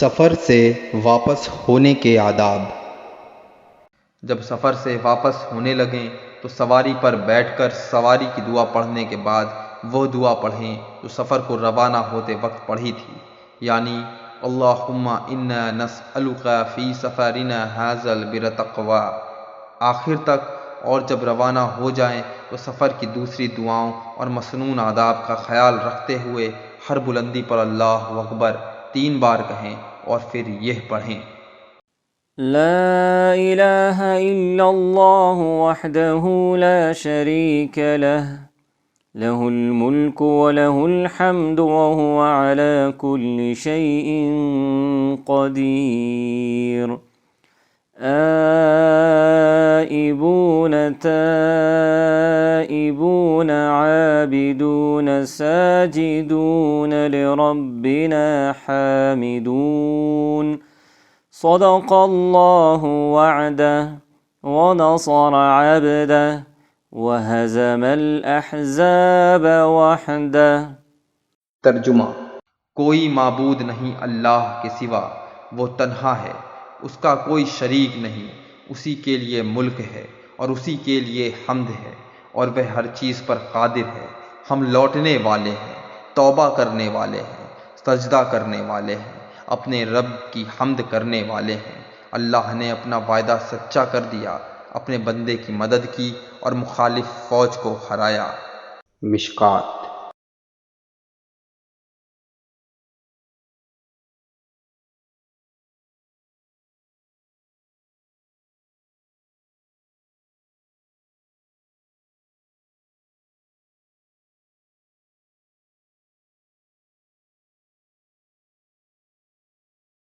सफ़र से वापस होने के आदाब। जब सफ़र से वापस होने लगें तो सवारी पर बैठकर सवारी की दुआ पढ़ने के बाद वह दुआ पढ़ें जो सफ़र को रवाना होते वक्त पढ़ी थी, यानी अल्लाहुम्मा इन्ना नस्अलुका फ़ी सफ़रिना हाज़ल बिरतक़वा आखिर तक। और जब रवाना हो जाएं तो सफ़र की दूसरी दुआओं और मसनून आदाब का ख्याल रखते हुए हर बुलंदी पर अल्लाहु अकबर 3 बार कहें और फिर यह पढ़ें, ला इलाहा इल्लल्लाहु वहदहु ला शरीका लह लहुल मुल्कु व लहुल हम्दु व हुवा अला कुल्लि शैइन क़दीर। आइबून ताइबून आबिदून साजिदून लिरब्बिना हामिदून। सदक़ल्लाहु वअदह व नसर अब्दह व हज़मल अहज़ाब वहदह। तर्जुमा। कोई माबूद नहीं अल्लाह के सिवा, वो तन्हा है, उसका कोई शरीक नहीं, उसी के लिए मुल्क है और उसी के लिए हम्द है और वह हर चीज़ पर कादिर है। हम लौटने वाले हैं, तौबा करने वाले हैं, सजदा करने वाले हैं, अपने रब की हम्द करने वाले हैं। अल्लाह ने अपना वायदा सच्चा कर दिया, अपने बंदे की मदद की और मुखालिफ फ़ौज को हराया। मिशकात।